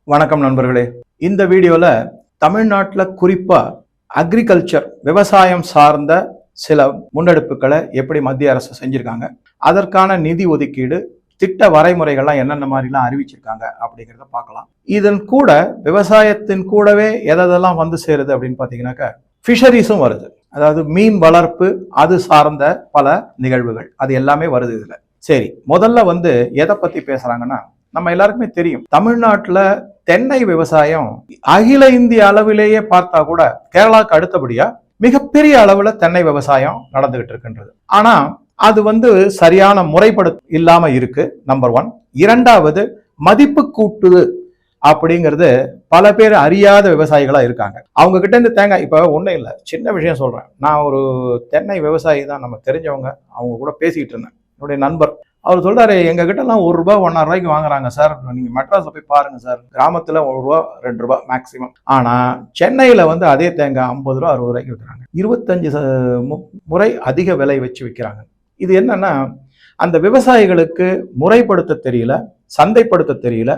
வணக்கம் நண்பர்களே. இந்த வீடியோல தமிழ்நாட்டில் குறிப்பா அக்ரிகல்ச்சர் விவசாயம் சார்ந்த சில முன்னெடுப்புகளை எப்படி மத்திய அரசு செஞ்சிருக்காங்க, அதற்கான நிதி ஒதுக்கீடு திட்ட வரைமுறைகள்லாம் என்னென்ன மாதிரிலாம் அறிவிச்சிருக்காங்க அப்படிங்கிறத பார்க்கலாம். இதன் கூட விவசாயத்தின் கூடவே எதெல்லாம் வந்து சேருது அப்படின்னு பார்த்தீங்கன்னாக்கா ஃபிஷரிஸும் வருது. அதாவது மீன் வளர்ப்பு அது சார்ந்த பல நிகழ்வுகள் அது எல்லாமே வருது இதுல. சரி, முதல்ல வந்து எதை பத்தி பேசுறாங்கன்னா, நம்ம எல்லாருக்குமே தெரியும் தமிழ்நாட்டில் தென்னை விவசாயம் அகில இந்திய அளவிலேயே பார்த்தா கூட கேரளாவுக்கு அடுத்தபடியா மிகப்பெரிய அளவுல தென்னை விவசாயம் நடந்துகிட்டு இருக்கின்றது. ஆனா அது வந்து சரியான முறைப்படு இல்லாம இருக்கு, நம்பர் ஒன். இரண்டாவது, மதிப்பு கூட்டு அப்படிங்கிறது பல பேர் அறியாத விவசாயிகளா இருக்காங்க. அவங்க கிட்ட இருந்து தேங்காய், இப்ப ஒண்ணும் இல்லை, சின்ன விஷயம் சொல்றேன். நான் ஒரு தென்னை விவசாயி தான், நம்ம தெரிஞ்சவங்க, அவங்க கூட பேசிக்கிட்டு இருந்தேன். என்னுடைய நண்பர் அவர் சொல்றாரு, எங்க கிட்ட எல்லாம் ₹1 ₹1.5 வாங்குறாங்க சார், நீங்க மெட்ராஸ்ல போய் பாருங்க சார், கிராமத்துல ₹1 ₹2 மேக்சிமம். ஆனா சென்னையில வந்து அதே தேங்காய் ₹50 ₹60 விற்கிறாங்க. 25 முறை அதிக விலை வச்சு விற்கிறாங்க. இது என்னன்னா, அந்த விவசாயிகளுக்கு முறைப்படுத்த தெரியல, சந்தைப்படுத்த தெரியல,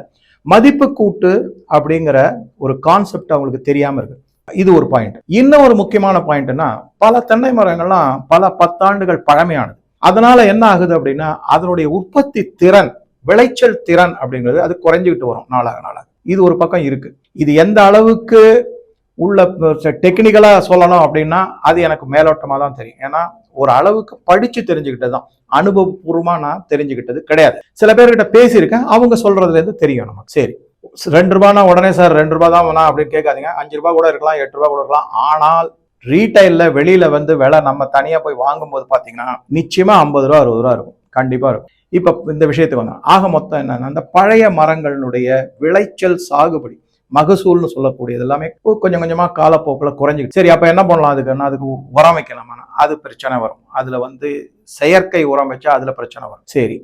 மதிப்பு கூட்டு அப்படிங்கிற ஒரு கான்செப்ட் அவங்களுக்கு தெரியாம இருக்கு. இது ஒரு பாயிண்ட். இன்னும் ஒரு முக்கியமான பாயிண்ட்னா, பல தென்னை மரங்கள்லாம் பல 10 ஆண்டுகள் பழமையானது. அதனால என்ன ஆகுது அப்படின்னா, அதனுடைய உற்பத்தி திறன், விளைச்சல் திறன் அப்படிங்கிறது அது குறைஞ்சிக்கிட்டு வரும் நாளாக நாளாக. இது ஒரு பக்கம் இருக்கு. இது எந்த அளவுக்கு உள்ள டெக்னிக்கலா சொல்லணும் அப்படின்னா அது எனக்கு மேலோட்டமா தான் தெரியும். ஏன்னா ஒரு அளவுக்கு படிச்சு தெரிஞ்சுக்கிட்டது தான், அனுபவபூர்வமா நான் தெரிஞ்சுக்கிட்டது கிடையாது. சில பேர்கிட்ட பேசியிருக்கேன், அவங்க சொல்றதுல இருந்து தெரியும் நமக்கு. சரி, ₹2 உடனே சார் ₹2 தான் வேணா அப்படின்னு கேட்காதீங்க. ₹5 கூட இருக்கலாம், ₹8 கூட இருக்கலாம். ஆனால் ரீட்டைல்ல வெளியில வந்து விலை நம்ம தனியா போய் வாங்கும்போது பாத்தீங்கன்னா நிச்சயமா ₹50 ₹60 இருக்கும், கண்டிப்பா இருக்கும். இப்ப இந்த விஷயத்துக்கு வந்தோம். ஆக மொத்தம் என்னன்னா, அந்த பழைய மரங்களுடைய விளைச்சல் சாகுபடி மகசூல்னு சொல்லக்கூடியது எல்லாமே கொஞ்சம் கொஞ்சமா காலப்போக்கில் குறைஞ்சிக்கிட்டு. சரி, அப்ப என்ன பண்ணலாம் அதுக்குன்னா, அதுக்கு உரம் வைக்கலாமா? அது பிரச்சனை வரும். அதுல வந்து செயற்கை உரம் வச்சா அதுல பிரச்சனை வரும். சரி,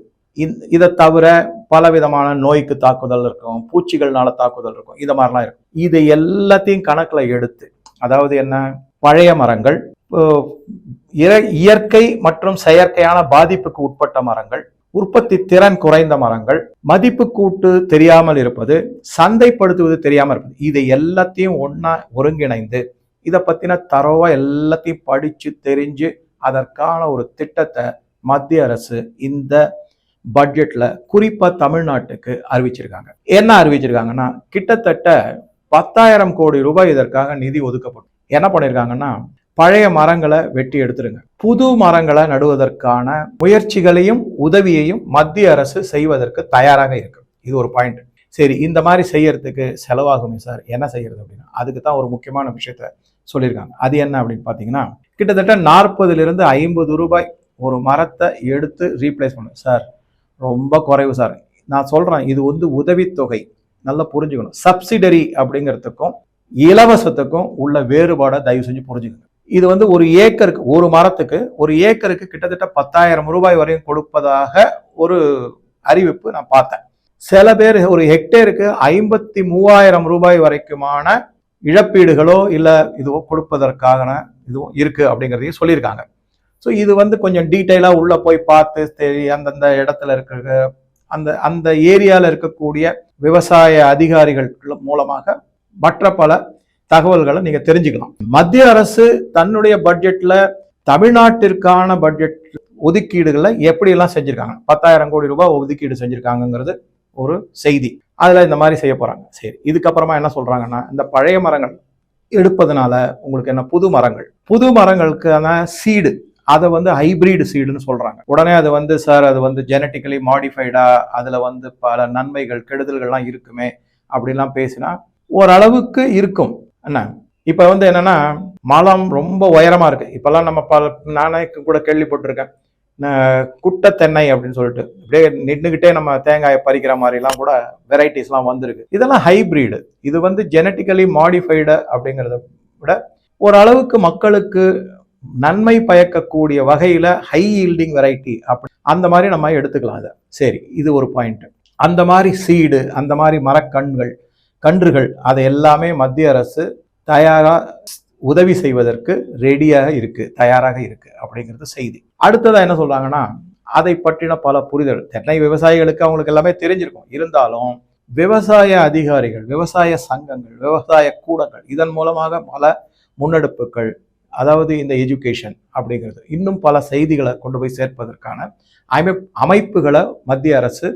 இதை தவிர பல விதமான நோய்க்கு தாக்குதல் இருக்கும், பூச்சிகள்னால தாக்குதல் இருக்கும், இது மாதிரிலாம் இருக்கும். இது எல்லாத்தையும் கணக்குல எடுத்து, அதாவது என்ன, பழைய மரங்கள், இயற்கை மற்றும் செயற்கையான பாதிப்புக்கு உட்பட்ட மரங்கள், உற்பத்தி திறன் குறைந்த மரங்கள், மதிப்பு கூட்டு தெரியாமல் இருப்பது, சந்தைப்படுத்துவது தெரியாமல் இருப்பது, இதை எல்லாத்தையும் ஒன்னா ஒருங்கிணைந்து இதை பத்தின தரவா எல்லாத்தையும் படிச்சு தெரிஞ்சு அதற்கான ஒரு திட்டத்தை மத்திய அரசு இந்த பட்ஜெட்ல குறிப்பா தமிழ்நாட்டுக்கு அறிவிச்சிருக்காங்க. என்ன அறிவிச்சிருக்காங்கன்னா, கிட்டத்தட்ட 10,000 கோடி ரூபாய் இதற்காக நிதி ஒதுக்கப்படும். என்ன பண்ணிருக்காங்கன்னா, பழைய மரங்களை வெட்டி எடுத்துருங்க, புது மரங்களை நடுவதற்கான முயற்சிகளையும் உதவியையும் மத்திய அரசு செய்வதற்கு தயாராக இருக்கு. இது ஒரு பாயிண்ட். சரி, இந்த மாதிரி செய்யறதுக்கு செலவாகுமே சார், என்ன செய்யறது அப்படின்னா, அதுக்கு தான் ஒரு முக்கியமான விஷயத்த சொல்லியிருக்காங்க. அது என்ன அப்படின்னு பாத்தீங்கன்னா, கிட்டத்தட்ட 40 to 50 ரூபாய் ஒரு மரத்தை எடுத்து ரீப்ளேஸ் பண்ணும் சார். ரொம்ப குறைவு சார். நான் சொல்றேன், இது வந்து உதவித்தொகை, நல்லா புரிஞ்சுக்கணும். சப்சிடரி அப்படிங்கிறதுக்கும் இலவசத்துக்கும் உள்ள வேறுபாடை தயவு செஞ்சு புரிஞ்சுக்கணும். இது வந்து ஒரு ஏக்கருக்கு, ஒரு மரத்துக்கு ஒரு ஏக்கருக்கு கிட்டத்தட்ட 10,000 ரூபாய் வரையும் கொடுப்பதாக ஒரு அறிவிப்பு நான் பார்த்தேன். சில பேர் ஒரு ஹெக்டேருக்கு 53,000 ரூபாய் வரைக்குமான இழப்பீடுகளோ இல்ல இதுவோ கொடுப்பதற்கான இதுவும் இருக்கு அப்படிங்கிறதையும் சொல்லியிருக்காங்க. ஸோ இது வந்து கொஞ்சம் டீட்டெயிலா உள்ள போய் பார்த்து அந்தந்த இடத்துல இருக்கிற அந்த அந்த ஏரியால இருக்கக்கூடிய விவசாய அதிகாரிகள் மூலமாக மற்ற பல தகவல்களை நீங்க தெரிஞ்சுக்கலாம். மத்திய அரசு தன்னுடைய பட்ஜெட்ல தமிழ்நாட்டிற்கான பட்ஜெட் ஒதுக்கீடுகளை எப்படி எல்லாம் செஞ்சிருக்காங்க, 10,000 கோடி ரூபாய் ஒதுக்கீடு செஞ்சிருக்காங்கிறது ஒரு செய்தி. அதுல இந்த மாதிரி செய்ய போறாங்க. சரி, இதுக்கப்புறமா என்ன சொல்றாங்கன்னா, இந்த பழைய மரங்கள் எடுப்பதனால உங்களுக்கு என்ன, புது மரங்களுக்கான சீடு, அதை வந்து ஹைபிரிட் சீடுன்னு சொல்றாங்க. உடனே அது வந்து சார் அது வந்து ஜெனட்டிக்கலி மாடிஃபைடா, அதுல வந்து பல நன்மைகள் கெடுதல்கள்லாம் இருக்குமே அப்படின்லாம் பேசினா ஓரளவுக்கு இருக்கும். என்ன, இப்ப வந்து என்னன்னா, மரம் ரொம்ப உயரமா இருக்கு. இப்பெல்லாம் நம்ம நானே கூட கேள்விப்பட்டிருக்கேன், குட்டை தென்னை அப்படின்னு சொல்லிட்டு அப்படியே நின்றுகிட்டே நம்ம தேங்காயை பறிக்கிற மாதிரி எல்லாம் கூட வெரைட்டிஸ் எல்லாம் வந்திருக்கு. இதெல்லாம் ஹைபிரிடு. இது வந்து ஜெனட்டிக்கலி மாடிஃபைடு அப்படிங்கிறத விட ஓரளவுக்கு மக்களுக்கு நன்மை பயக்கக்கூடிய வகையில ஹை ஈல்டிங் வெரைட்டி அப்படி அந்த மாதிரி நம்ம எடுத்துக்கலாம் அதை. சரி, இது ஒரு பாயிண்ட். அந்த மாதிரி சீடு, அந்த மாதிரி கன்றுகள் அதை எல்லாமே மத்திய அரசு தயாரா உதவி செய்வதற்கு ரெடியாக இருக்கு, தயாராக இருக்கு அப்படிங்கிறது செய்தி. அடுத்ததா என்ன சொல்றாங்கன்னா, அதை பற்றின பல புரிதல் தென்னை விவசாயிகளுக்கு அவங்களுக்கு எல்லாமே தெரிஞ்சிருக்கும். இருந்தாலும் விவசாய அதிகாரிகள், விவசாய சங்கங்கள், விவசாய கூடங்கள், இதன் மூலமாக பல முன்னெடுப்புகள், அதாவது இந்த எஜுகேஷன் அப்படிங்கிறது இன்னும் பல செய்திகளை கொண்டு போய் சேர்ப்பதற்கான அமைப்புகளை மத்திய அரசு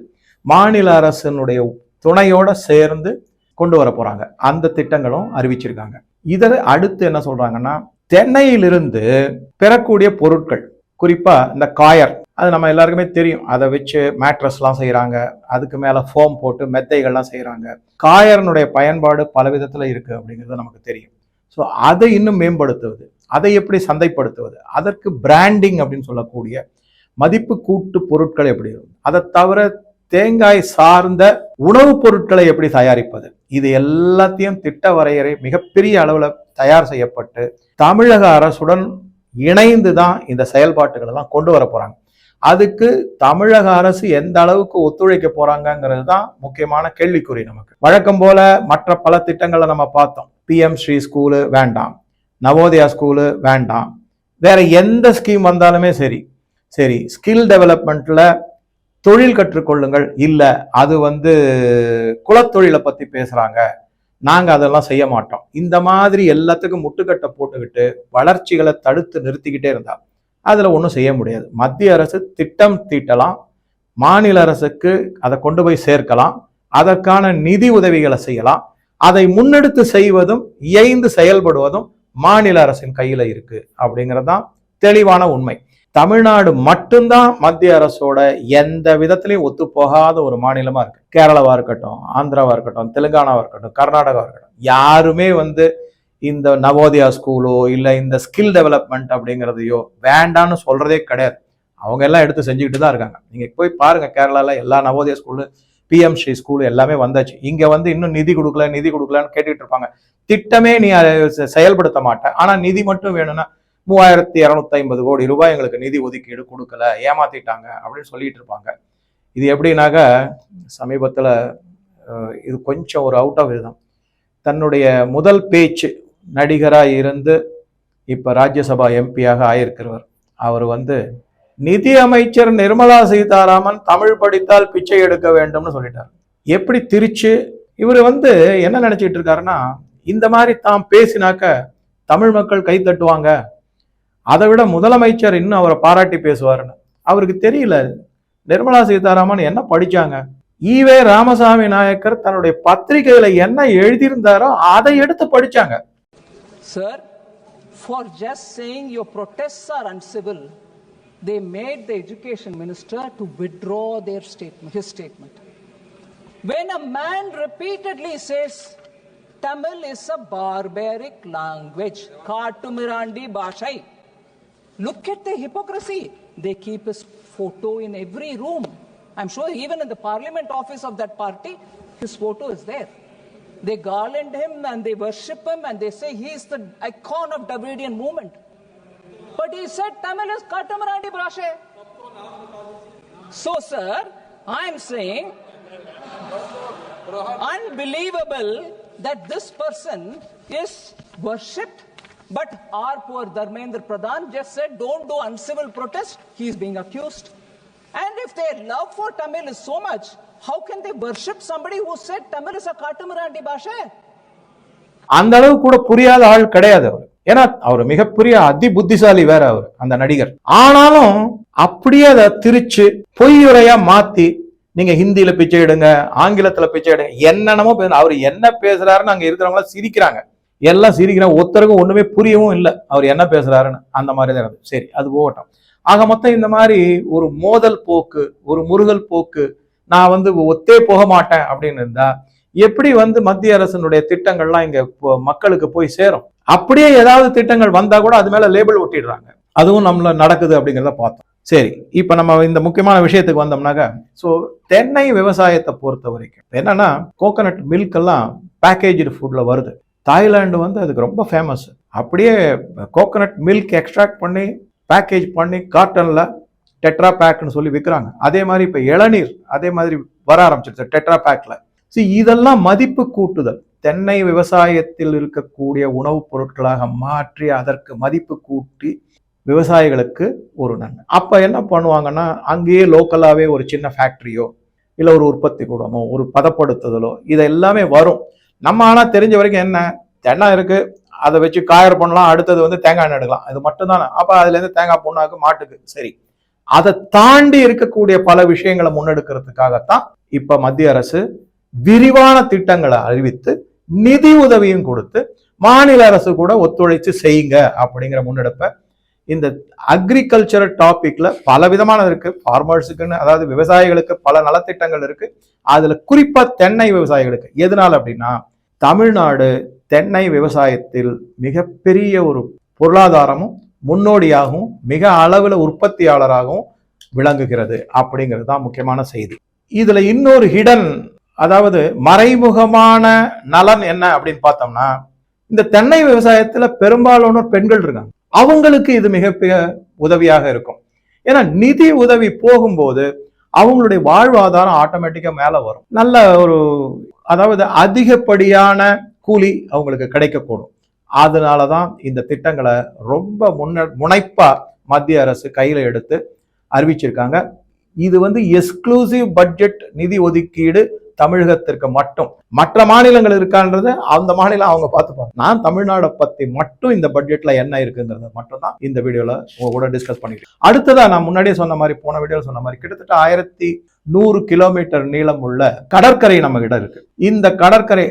மாநில அரசினுடைய துணையோட சேர்ந்து கொண்டு வர போறாங்க. அந்த திட்டங்களும் அறிவிச்சிருக்காங்க. இதை அடுத்து என்ன சொல்றாங்கன்னா, தென்னையிலிருந்து பெறக்கூடிய பொருட்கள், குறிப்பா இந்த காயர், அது நம்ம எல்லாருக்குமே தெரியும். அதை வச்சு மேட்ரஸ்லாம் செய்யறாங்க, அதுக்கு மேல ஃபோம் போட்டு மெத்தைகள்லாம் செய்யறாங்க. காயர்னுடைய பயன்பாடு பல விதத்துல இருக்கு அப்படிங்கிறது நமக்கு தெரியும். ஸோ அதை இன்னும் மேம்படுத்துவது, அதை எப்படி சந்தைப்படுத்துவது, அதற்கு பிராண்டிங் அப்படின்னு சொல்லக்கூடிய மதிப்பு கூட்டு பொருட்கள் எப்படி இருக்கும், அதை தவிர தேங்காய் சார்ந்த உணவுப் பொருட்களை எப்படி தயாரிப்பது, இது எல்லாத்தையும் திட்ட வரையறை மிகப்பெரிய அளவுல தயார் செய்யப்பட்டு தமிழக அரசுடன் இணைந்து தான் இந்த செயல்பாட்டுகள் எல்லாம் கொண்டு வர போறாங்க. அதுக்கு தமிழக அரசு எந்த அளவுக்கு ஒத்துழைக்க போறாங்கிறது தான் முக்கியமான கேள்விக்குறி. நமக்கு வழக்கம் போல மற்ற பல திட்டங்களை நம்ம பார்த்தோம். PM ஸ்ரீ ஸ்கூலு வேண்டாம், நவோதயா ஸ்கூலு வேண்டாம், வேற எந்த ஸ்கீம் வந்தாலுமே சரி சரி ஸ்கில் டெவலப்மெண்ட்ல தொழில் கற்றுக்கொள்ளுங்கள், இல்ல அது குலத்தொழிலை பத்தி பேசுறாங்க, நாங்க அதெல்லாம் செய்ய மாட்டோம், இந்த மாதிரி எல்லாத்துக்கும் முட்டுக்கட்டை போட்டுக்கிட்டு வளர்ச்சிகளை தடுத்து நிறுத்திக்கிட்டே இருந்தா அதுல ஒன்றும் செய்ய முடியாது. மத்திய அரசு திட்டம் தீட்டலாம், மாநில அரசுக்கு அதை கொண்டு போய் சேர்க்கலாம், அதற்கான நிதி உதவிகளை செய்யலாம். அதை முன்னெடுத்து செய்வதும் இயைந்து செயல்படுவதும் மாநில அரசின் கையில இருக்கு அப்படிங்கறதுதான் தெளிவான உண்மை. தமிழ்நாடு மட்டும்தான் மத்திய அரசோட எந்த விதத்திலையும் ஒத்து போகாத ஒரு மாநிலமா இருக்கு. கேரளாவா இருக்கட்டும், ஆந்திராவா இருக்கட்டும், தெலுங்கானாவா இருக்கட்டும், கர்நாடகாவா இருக்கட்டும், யாருமே இந்த நவோதயா ஸ்கூலோ இல்ல இந்த ஸ்கில் டெவலப்மெண்ட் அப்படிங்கிறதையோ வேண்டான்னு சொல்றதே கிடையாது. அவங்க எல்லாம் எடுத்து செஞ்சுக்கிட்டு தான் இருக்காங்க. நீங்க போய் பாருங்க, கேரளால எல்லா Navodaya school, PM Shri school எல்லாமே வந்தாச்சு. இங்க இன்னும் நிதி கொடுக்கலன்னு கேட்டுட்டு இருப்பாங்க. திட்டமே நீ செயல்படுத்த மாட்டேன், ஆனா நிதி மட்டும் வேணும்னா 3250 கோடி ரூபாய் எங்களுக்கு நிதி ஒதுக்கீடு கொடுக்கல, ஏமாத்திட்டாங்க அப்படின்னு சொல்லிட்டு இருப்பாங்க. இது எப்படின்னாக்க, சமீபத்துல இது கொஞ்சம் ஒரு அவுட் ஆஃப் இதுதான், தன்னுடைய முதல் பேச்சு நடிகராக இருந்து இப்ப ராஜ்யசபா MP-யாக ஆயிருக்கிறவர் அவர் நிதி அமைச்சர் நிர்மலா சீதாராமன் தமிழ் படித்தால் பிச்சை எடுக்க வேண்டும்னு சொல்லிட்டார். எப்படி திருச்சு இவர் என்ன நினைச்சிட்டு இருக்காருன்னா, இந்த மாதிரி தான் பேசினாக்க தமிழ் மக்கள் கை தட்டுவாங்க, அதை விட முதலமைச்சர் இன்னும் அவரை பாராட்டி பேசுவாருன்னு. அவருக்கு தெரியல நிர்மலா சீதாராமன் என்ன படிச்சாங்க. ஈவே ராமசாமி நாயக்கர் தன்னுடைய பத்திரிகையில என்ன எழுதியிருந்தாரோ அதை எடுத்து படிச்சாங்க. Sir, for just saying your protests are uncivil, they made the education minister to withdraw their statement, his statement. When a man repeatedly says Tamil is a barbaric language, Katumirandi Bhashai, look at the hypocrisy. They keep his photo in every room. I'm sure even in the parliament office of that party, his photo is there. They garland him and they worship him and they say he is the icon of Dravidian movement. But he said Tamil is Katamarandi Bhasha. So, sir, I'm saying unbelievable that this person is worshipped. But our poor Dharmendra Pradhan just said don't do uncivil protest. He is being accused. And if their love for Tamil is so much, how can they worship somebody who said Tamil is a Katamarandi Bhasha? அந்த அளவு கூட புரியாத ஆள் கிடையாது அவர். ஏன்னா அவர் மிகப்பெரிய அதி புத்திசாலி வேற அவர் அந்த நடிகர். ஆனாலும் அப்படியே அதை திரிச்சு பொய்யுரையா மாத்தி, நீங்க ஹிந்தியில பிச்சை எடுங்க, ஆங்கிலத்துல பிச்சை எடுங்க, என்னென்னமோ அவர் என்ன பேசுறாருன்னு அங்க இருக்கிறவங்க சிரிக்கிறாங்க. எல்லாம் சிரிக்கிறாங்க, ஒருத்தருக்கும் ஒண்ணுமே புரியவும் இல்லை அவர் என்ன பேசுறாருன்னு. அந்த மாதிரி தான் இருந்தது. சரி, அது போகட்டும். ஆக மொத்தம் இந்த மாதிரி ஒரு மோதல் போக்கு, ஒரு முருகல் போக்கு, நான் ஒத்தே போக மாட்டேன் அப்படின்னு இருந்தா எப்படி மத்திய அரசினுடைய திட்டங்கள்லாம் இங்க மக்களுக்கு போய் சேரும்? அப்படியே ஏதாவது திட்டங்கள் வந்தா கூட அது மேல லேபிள் ஒட்டிடுறாங்க. அதுவும் நம்மள நடக்குது அப்படிங்கிறத பார்த்தோம். சரி, இப்ப நம்ம இந்த முக்கியமான விஷயத்துக்கு வந்தோம்னாக்க, ஸோ தென்னை விவசாயத்தை பொறுத்த வரைக்கும் என்னன்னா, கோகனட் மில்க் எல்லாம் பேக்கேஜ்டு ஃபுட்ல வருது. தாய்லாந்து அதுக்கு ரொம்ப ஃபேமஸ். அப்படியே கோகனட் மில்க் எக்ஸ்ட்ராக்ட் பண்ணி பேக்கேஜ் பண்ணி கார்டன்ல டெட்ரா பேக்னு சொல்லி விற்கிறாங்க. அதே மாதிரி இப்ப இளநீர் அதே மாதிரி வர ஆரம்பிச்சிருச்சு டெட்ரா பேக்ல. இதெல்லாம் மதிப்பு கூட்டுதல். தென்னை விவசாயத்தில் இருக்கக்கூடிய உணவுப் பொருட்களாக மாற்றி அதற்கு மதிப்பு கூட்டி விவசாயிகளுக்கு ஒரு நன்மை. அப்ப என்ன பண்ணுவாங்கன்னா, அங்கேயே லோக்கலாவே ஒரு சின்ன ஃபேக்டரியோ இல்ல ஒரு உற்பத்தி கூடமோ ஒரு பதப்படுத்துதலோ இது எல்லாமே வரும். நம்ம ஆனா தெரிஞ்ச வரைக்கும் என்ன, தென்னை இருக்கு, அதை வச்சு காயர் பண்ணலாம், அடுத்தது வந்து தேங்காய் எண்ணெய் எடுக்கலாம், இது மட்டும் தானே. அப்ப அதுல இருந்து தேங்காய் புண்ணாக்கு மாட்டுக்கு சரி. அதை தாண்டி இருக்கக்கூடிய பல விஷயங்களை முன்னெடுக்கிறதுக்காகத்தான் இப்ப மத்திய அரசு விரிவான திட்டங்களை அறிவித்து நிதி உதவியும் கொடுத்து மாநில அரசு கூட ஒத்துழைச்சு செய்யுங்க அப்படிங்கிற முன்னெடுப்பை இந்த அக்ரிகல்ச்சர் டாபிக்ல பல விதமான இருக்கு. ஃபார்மர்ஸுக்குன்னு, அதாவது விவசாயிகளுக்கு பல நலத்திட்டங்கள் இருக்கு. அதுல குறிப்பா தென்னை விவசாயிகளுக்கு எதனால அப்படின்னா, தமிழ்நாடு தென்னை விவசாயத்தில் மிகப்பெரிய ஒரு பொருளாதாரமும் முன்னோடியாகவும் மிக அளவுல உற்பத்தியாளராகவும் விளங்குகிறது அப்படிங்கிறது தான் முக்கியமான செய்தி. இதுல இன்னொரு ஹிடன், அதாவது மறைமுகமான நலன் என்ன அப்படின்னு பார்த்தோம்னா, இந்த தென்னை விவசாயத்துல பெரும்பாலான பெண்கள் இருக்காங்க, அவங்களுக்கு இது மிகப்பெரிய உதவியாக இருக்கும். ஏன்னா நிதி உதவி போகும்போது அவங்களுடைய வாழ்வாதாரம் ஆட்டோமேட்டிக்கா மேல வரும். நல்ல ஒரு, அதாவது அதிகப்படியான கூலி அவங்களுக்கு கிடைக்கக்கூடும். அதனாலதான் இந்த திட்டங்களை ரொம்ப முனைப்பா மத்திய அரசு கையில எடுத்து அறிவிச்சிருக்காங்க. இது வந்து எக்ஸ்க்ளூசிவ் பட்ஜெட் நிதி ஒதுக்கீடு தமிழகத்திற்கு மட்டும். மற்ற மாநிலங்கள் இருக்கான்றது அந்த மாநிலம் அவங்க பார்த்துப்பாங்க. நான் தமிழ்நாடை பத்தி மட்டும் இந்த பட்ஜெட்ல என்ன இருக்குங்கிறது மட்டும் தான் இந்த வீடியோல உங்க கூட டிஸ்கஸ் பண்ணிக்கிறேன். அடுத்ததா நான் முன்னாடியே சொன்ன மாதிரி, போன வீடியோல சொன்ன மாதிரி, கிட்டத்தட்ட 1100 கிலோமீட்டர் நீளம் உள்ள கடற்கரை நம்ம கிட்ட இருக்கு. இந்த கடற்கரை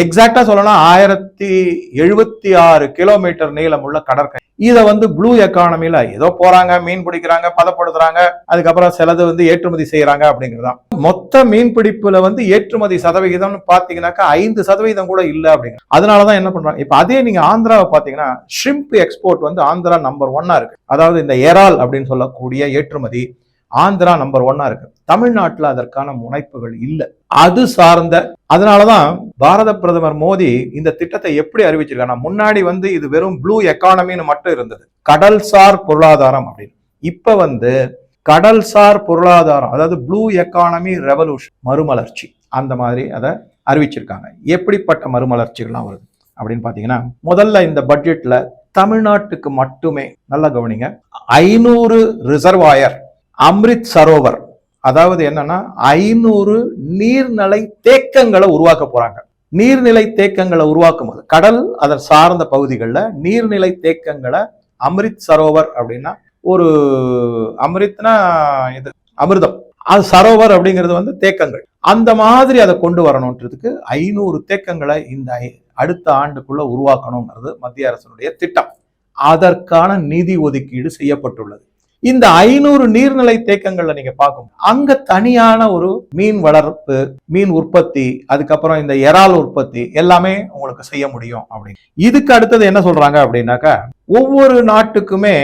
எக்ஸாக்டா சொல்லலாம் 1076 கிலோமீட்டர் நீளம் உள்ள கடற்கரை. இதை வந்து ப்ளூ எக்கானமில ஏதோ போறாங்க, மீன் பிடிக்கிறாங்க, பதப்படுத்துறாங்க, அதுக்கப்புறம் சிலது வந்து ஏற்றுமதி செய்யறாங்க அப்படிங்கிறதான். மொத்த மீன் பிடிப்புல வந்து ஏற்றுமதி சதவிகிதம் பாத்தீங்கன்னாக்கா 5% கூட இல்ல அப்படிங்க. அதனாலதான் என்ன பண்றாங்க, இப்ப அதே நீங்க ஆந்திராவை பாத்தீங்கன்னா ஷ்ரிம்ப் எக்ஸ்போர்ட் வந்து ஆந்திரா நம்பர் 1 இருக்கு. அதாவது இந்த எறால் அப்படின்னு சொல்லக்கூடிய ஏற்றுமதி ஆந்திரா நம்பர் 1 இருக்கு. தமிழ்நாட்டுல அதற்கான முனைப்புகள் இல்லை. அது சார்ந்த, அதனாலதான் பாரத பிரதமர் மோடி இந்த திட்டத்தை எப்படி அறிவிச்சிருக்காங்க, முன்னாடி வந்து இது வெறும் ப்ளூ எக்கானமின்னு மட்டும் இருந்தது, கடல்சார் பொருளாதாரம் அப்படின்னு. இப்ப வந்து கடல்சார் பொருளாதாரம், அதாவது ப்ளூ எக்கானமி ரெவல்யூஷன், மறுமலர்ச்சி, அந்த மாதிரி அதை அறிவிச்சிருக்காங்க. எப்படிப்பட்ட மறுமலர்ச்சிகள்லாம் வருது அப்படின்னு பாத்தீங்கன்னா, முதல்ல இந்த பட்ஜெட்ல தமிழ்நாட்டுக்கு மட்டுமே நல்லா கவனிங்க, 500 ரிசர்வாயர், அம்ரித் சரோவர், அதாவது என்னன்னா 500 நீர்நிலை தேக்கங்களை உருவாக்க போறாங்க. நீர்நிலை தேக்கங்களை உருவாக்கும் போது கடல் அதன் சார்ந்த பகுதிகளில் நீர்நிலை தேக்கங்களை, அம்ரித் சரோவர் அப்படின்னா ஒரு அம்ரித்னா இது அமிர்தம், அது சரோவர் அப்படிங்கிறது வந்து தேக்கங்கள், அந்த மாதிரி அதை கொண்டு வரணுன்றதுக்கு 500 தேக்கங்களை இந்த அடுத்த ஆண்டுக்குள்ள உருவாக்கணுங்கிறது மத்திய அரசினுடைய திட்டம். அதற்கான நிதி ஒதுக்கீடு செய்யப்பட்டுள்ளது. இந்த 500 நீர்நிலை தேக்கங்கள்ல நீங்க பார்க்கும், அங்க தனியான ஒரு மீன் வளர்ப்பு, மீன் உற்பத்தி, அதுக்கப்புறம் இந்த எறால் உற்பத்தி எல்லாமே உங்களுக்கு செய்ய முடியும் அப்படின்னு. இதுக்கு அடுத்தது என்ன சொல்றாங்க அப்படின்னாக்கா, ஒவ்வொரு நாட்டுக்குமே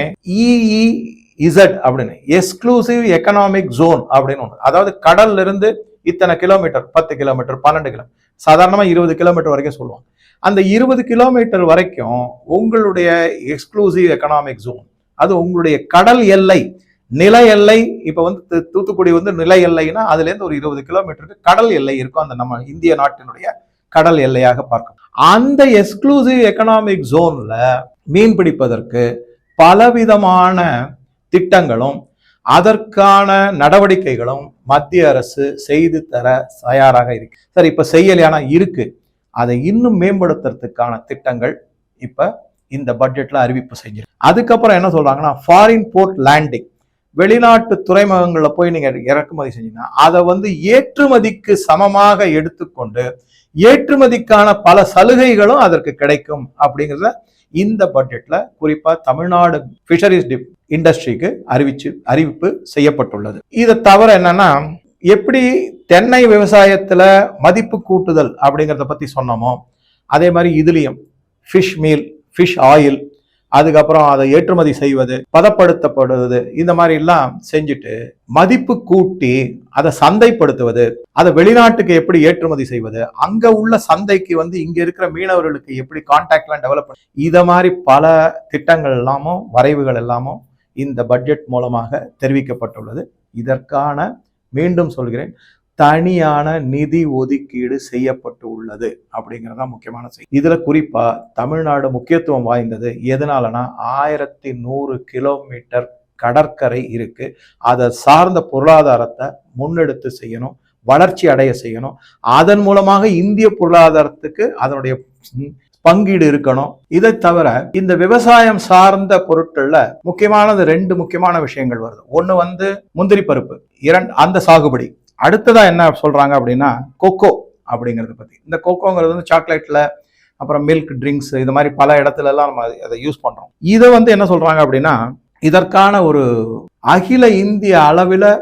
EEZ அப்படின்னு, எக்ஸ்க்ளூசிவ் எக்கனாமிக் ஜோன் அப்படின்னு ஒன்று, அதாவது கடல்ல இருந்து இத்தனை கிலோமீட்டர், 10 கிலோமீட்டர், 12 கிலோமீட்டர், சாதாரணமா 20 கிலோமீட்டர் வரைக்கும் சொல்லுவாங்க. அந்த 20 கிலோமீட்டர் வரைக்கும் உங்களுடைய எக்ஸ்க்ளூசிவ் எக்கனாமிக் ஜோன், அது உங்களுடைய கடல் எல்லை, நில எல்லை. இப்ப வந்து தூத்துக்குடி வந்து நில எல்லைன்னா அதுல இருந்து ஒரு 20 கிலோமீட்டருக்கு கடல் எல்லை இருக்கும், அந்த நம்ம இந்திய நாட்டினுடைய கடல் எல்லையாக பார்க்கும். அந்த எக்ஸ்க்ளூசிவ் எக்கனாமிக் ஜோன்ல மீன் பிடிப்பதற்கு பலவிதமான திட்டங்களும் அதற்கான நடவடிக்கைகளும் மத்திய அரசு செய்து தர தயாராக இருக்கு. சரி, இப்ப செய்யலையானா இருக்கு, அதை இன்னும் மேம்படுத்துறதுக்கான திட்டங்கள் இப்ப இந்த பட்ஜெட்ல அறிவிப்பு செஞ்சிருக்கு. அதுக்கப்புறம் என்ன சொல்றாங்கன்னா, ஃபாரின் போர்ட் லேண்டிங், வெளிநாட்டு துறைமுகங்கள்ல போய் நீங்க இறக்குமதி செஞ்சீங்கன்னா அதை வந்து ஏற்றுமதிக்கு சமமாக எடுத்துக்கொண்டு ஏற்றுமதிக்கான பல சலுகைகளும் அதற்கு கிடைக்கும் அப்படிங்கிறத இந்த பட்ஜெட்ல குறிப்பா தமிழ்நாடு ஃபிஷரிஸ் இண்டஸ்ட்ரிக்கு அறிவிப்பு செய்யப்பட்டுள்ளது. இதை தவிர என்னன்னா, எப்படி தென்னை விவசாயத்துல மதிப்பு கூட்டுதல் அப்படிங்கிறத பத்தி சொன்னோமோ அதே மாதிரி இதுலயும் ஃபிஷ் மீல், ஃபிஷ் ஆயில், அதுக்கப்புறம் அதை ஏற்றுமதி செய்வது, பதப்படுத்தப்படுவது, இந்த மாதிரி எல்லாம் செஞ்சுட்டு மதிப்பு கூட்டி அதை சந்தைப்படுத்துவது, அதை வெளிநாட்டுக்கு எப்படி ஏற்றுமதி செய்வது, அங்க உள்ள சந்தைக்கு வந்து இங்க இருக்கிற மீனவர்களுக்கு எப்படி கான்டாக்ட்லாம் டெவலப் பண்ண, இத மாதிரி பல திட்டங்கள் எல்லாமும் வரைவுகள் எல்லாமும் இந்த பட்ஜெட் மூலமாக தெரிவிக்கப்பட்டுள்ளது. இதற்கான, மீண்டும் சொல்கிறேன், தனியான நிதி ஒதுக்கீடு செய்யப்பட்டு உள்ளது அப்படிங்கிறதா முக்கியமான செய்தி. இதுல குறிப்பா தமிழ்நாடு முக்கியத்துவம் வாய்ந்தது எதனாலனா, 1100 கிலோமீட்டர் கடற்கரை இருக்கு. அதை சார்ந்த பொருளாதாரத்தை முன்னெடுத்து செய்யணும், வளர்ச்சி அடைய செய்யணும். அதன் மூலமாக இந்திய பொருளாதாரத்துக்கு அதனுடைய பங்கீடு இருக்கணும். இதை தவிர இந்த விவசாயம் சார்ந்த பொருட்கள்ல முக்கியமானது 2 முக்கியமான விஷயங்கள் வருது. ஒண்ணு முந்திரி பருப்பு, அந்த சாகுபடி. அடுத்ததா என்ன சொல்றாங்க அப்படின்னா கொக்கோ அப்படிங்கறத பத்தி. இந்த கொக்கோங்கிறது சாக்லேட்ல, அப்புறம் மில்க் ட்ரிங்க்ஸ், இது மாதிரி பல இடத்துல எல்லாம் நம்ம அதை யூஸ் பண்றோம். இதை என்ன சொல்றாங்க அப்படின்னா இதற்கான ஒரு அகில இந்திய அளவில்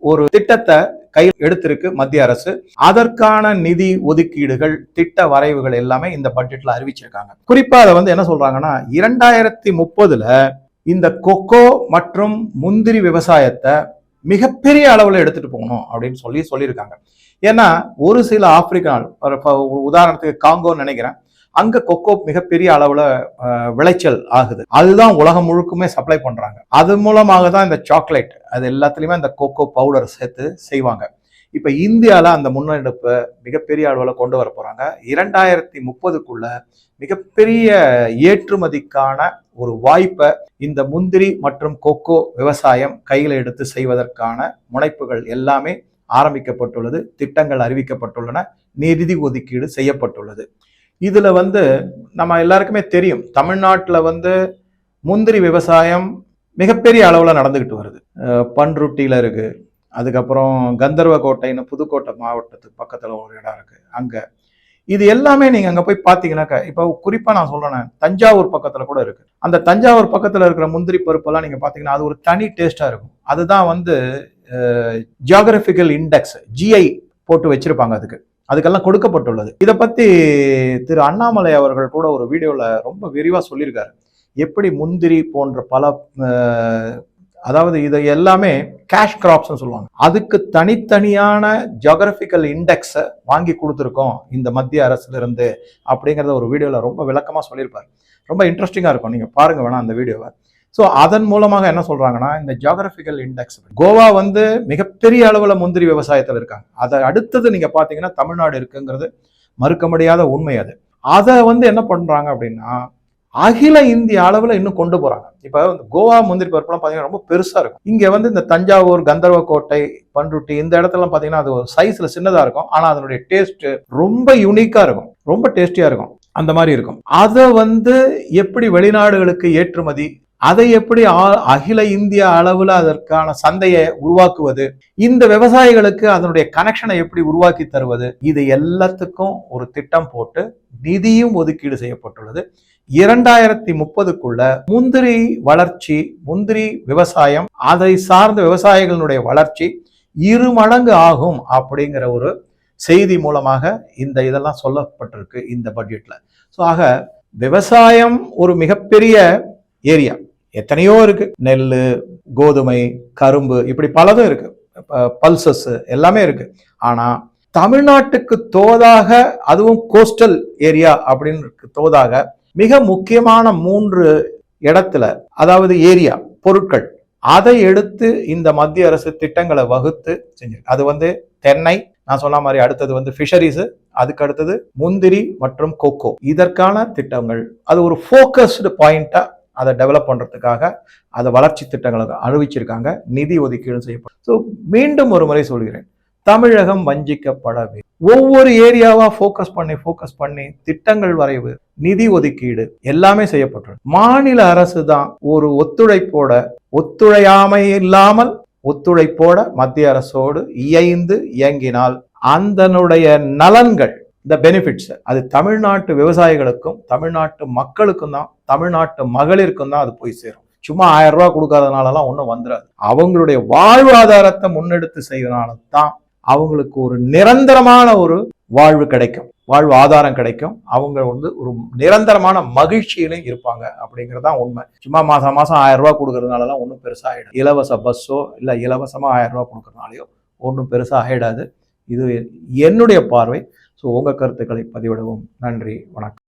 ஒரு திட்டத்தை கை எடுத்திருக்கு மத்திய அரசு. அதற்கான நிதி ஒதுக்கீடுகள், திட்ட வரைவுகள் எல்லாமே இந்த பட்ஜெட்ல அறிவிச்சிருக்காங்க. குறிப்பா அதை என்ன சொல்றாங்கன்னா 2030 இந்த கொக்கோ மற்றும் முந்திரி விவசாயத்தை மிகப்பெரிய அளவில் எடுத்துட்டு போகணும் அப்படின்னு சொல்லியிருக்காங்க. ஏன்னா ஒரு சில ஆப்பிரிக்கா நாடு, உதாரணத்துக்கு காங்கோன்னு நினைக்கிறேன், அங்க கொக்கோ மிகப்பெரிய அளவுல விளைச்சல் ஆகுது. அதுதான் உலகம் முழுக்குமே சப்ளை பண்றாங்க. அது மூலமாக தான் இந்த சாக்லேட், அது எல்லாத்துலயுமே இந்த கொக்கோ பவுடர் சேர்த்து செய்வாங்க. இப்ப இந்தியால அந்த முன்னெடுப்பை மிகப்பெரிய அளவுல கொண்டு வர போறாங்க. 2030க்குள்ள மிகப்பெரிய ஏற்றுமதிக்கான ஒரு வாய்ப்பை இந்த முந்திரி மற்றும் கொக்கோ விவசாயம் கையில எடுத்து செய்வதற்கான முனைப்புகள் எல்லாமே ஆரம்பிக்கப்பட்டுள்ளது. திட்டங்கள் அறிவிக்கப்பட்டுள்ளன, நிதி ஒதுக்கீடு செய்யப்பட்டுள்ளது. இதுல நம்ம எல்லாருக்குமே தெரியும், தமிழ்நாட்டில் முந்திரி விவசாயம் மிகப்பெரிய அளவுல நடந்துகிட்டு வருது. பன்ருட்டியில இருக்கு, அதுக்கப்புறம் கந்தர்வக்கோட்டைன்னு புதுக்கோட்டை மாவட்டத்துக்கு பக்கத்துல ஒரு இடம் இருக்கு அங்க. இது எல்லாமே நீங்க அங்க போய் பாத்தீங்கன்னாக்கா, இப்போ குறிப்பா நான் சொல்றேன், தஞ்சாவூர் பக்கத்துல கூட இருக்கு. அந்த தஞ்சாவூர் பக்கத்துல இருக்கிற முந்திரி பருப்பெல்லாம் நீங்க பாத்தீங்கன்னா அது ஒரு தனி டேஸ்டா இருக்கும். அதுதான் ஜியோகிராபிக்கல் இண்டெக்ஸ், GI போட்டு வச்சிருப்பாங்க. அதுக்கெல்லாம் கொடுக்கப்பட்டுள்ளது. இதை பத்தி திரு அண்ணாமலை அவர்கள் கூட ஒரு வீடியோல ரொம்ப விரிவா சொல்லியிருக்காரு. எப்படி முந்திரி போன்ற பல, அதாவது இதை எல்லாமே கேஷ் கிராப்ஸ் சொல்லுவாங்க, அதுக்கு தனித்தனியான ஜியோகிராபிக்கல் இண்டெக்ஸை வாங்கி கொடுத்துருக்கோம் இந்த மத்திய அரசுல இருந்து அப்படிங்கிறத ஒரு வீடியோல ரொம்ப விளக்கமா சொல்லியிருப்பாரு. ரொம்ப இன்ட்ரெஸ்டிங்கா இருக்கும், நீங்க பாருங்க வேணா அந்த வீடியோவை. ஸோ அதன் மூலமாக என்ன சொல்றாங்கன்னா, இந்த ஜியோகிராபிக்கல் இண்டெக்ஸ், கோவா மிகப்பெரிய அளவுல முந்திரி விவசாயத்தில் இருக்காங்க. அதை அடுத்தது நீங்க பாத்தீங்கன்னா தமிழ்நாடு இருக்குங்கிறது மறுக்க முடியாத உண்மை. அதை என்ன பண்றாங்க அப்படின்னா அகில இந்திய அளவுல இன்னும் கொண்டு போறாங்க. இப்ப கோவா முந்திரி பருப்புலாம் பாத்தீங்கன்னா ரொம்ப பெருசா இருக்கும். இங்க இந்த தஞ்சாவூர், கந்தர்வக்கோட்டை, பன்ருட்டி இந்த இடத்துல பாத்தீங்கன்னா அது ஒரு சைஸ்ல சின்னதா இருக்கும். ஆனா அதனுடைய டேஸ்ட் ரொம்ப யூனிக்கா இருக்கும், ரொம்ப டேஸ்டியா இருக்கும். அந்த மாதிரி இருக்கும். அதை எப்படி வெளிநாடுகளுக்கு ஏற்றுமதி, அதை எப்படி அகில இந்திய அளவுல அதற்கான சந்தையை உருவாக்குவது, இந்த விவசாயிகளுக்கு அதனுடைய கனெக்ஷனை எப்படி உருவாக்கி தருவது, இது எல்லாத்துக்கும் ஒரு திட்டம் போட்டு நிதியும் ஒதுக்கீடு செய்யப்பட்டுள்ளது. 2030க்குள்ள முந்திரி வளர்ச்சி, முந்திரி விவசாயம், அதை சார்ந்த விவசாயிகளுடைய வளர்ச்சி 2 மடங்கு ஆகும் அப்படிங்கிற ஒரு செய்தி மூலமாக இதெல்லாம் சொல்லப்பட்டிருக்கு இந்த பட்ஜெட்ல. ஸோ ஆக விவசாயம் ஒரு மிகப்பெரிய ஏரியா, எத்தனையோ இருக்கு. நெல், கோதுமை, கரும்பு, இப்படி பலதும் இருக்கு, பல்சஸ் எல்லாமே இருக்கு. ஆனா தமிழ்நாட்டுக்கு தோதாக, அதுவும் கோஸ்டல் ஏரியா அப்படின்னு தோதாக மிக முக்கியமான 3 இடத்துல, அதாவது ஏரியா பொருட்கள், அதை எடுத்து இந்த மத்திய அரசு திட்டங்களை வகுத்து செஞ்சிருக்கு. அது தென்னை, நான் சொன்ன மாதிரி அடுத்தது ஃபிஷரிஸ், அதுக்கு அடுத்தது முந்திரி மற்றும் கொக்கோ. இதற்கான திட்டங்கள் அது ஒரு ஃபோக்கஸ்டு பாயிண்டா அதை டெவலப் பண்றதுக்காக அதை வளர்ச்சி திட்டங்களை அறிவிச்சிருக்காங்க, நிதி ஒதுக்கீடு செய்யப்படும். ஸோ மீண்டும் ஒரு முறை சொல்கிறேன், தமிழகம் வஞ்சிக்கப்படவே ஒவ்வொரு ஏரியாவா ஃபோக்கஸ் பண்ணி திட்டங்கள் வரைவு, நிதி ஒதுக்கீடு எல்லாமே செய்யப்பட்டது. மாநில அரசு தான் ஒரு ஒத்துழையாமை இல்லாமல் ஒத்துழைப்போட மத்திய அரசோடு இயங்கினால் அதனுடைய நலன்கள், இந்த பெனிஃபிட்ஸ், அது தமிழ்நாட்டு விவசாயிகளுக்கும் தமிழ்நாட்டு மக்களுக்கும் தான், தமிழ்நாட்டு மகளிருக்கும் தான் அது போய் சேரும். சும்மா 1000 ரூபாய் கொடுக்காதனாலலாம் ஒன்றும் வந்துடாது. அவங்களுடைய வாழ்வாதாரத்தை முன்னெடுத்து செய்வதனால தான் அவங்களுக்கு ஒரு நிரந்தரமான ஒரு வாழ்வு கிடைக்கும், வாழ்வு ஆதாரம் கிடைக்கும். அவங்க ஒரு நிரந்தரமான மகிழ்ச்சியிலும் இருப்பாங்க அப்படிங்கறதான் உண்மை. சும்மா மாசம் 1000 ரூபாய் கொடுக்கறதுனாலலாம் ஒன்றும் பெருசா ஆயிடும். இலவச பஸ்ஸோ இல்ல இலவசமா 1000 ரூபாய் கொடுக்கறதுனாலயோ ஒன்றும் பெருசா ஆயிடாது. இது என்னுடைய பார்வை. ஸோ உங்க கருத்துக்களை பதிவிடவும். நன்றி, வணக்கம்.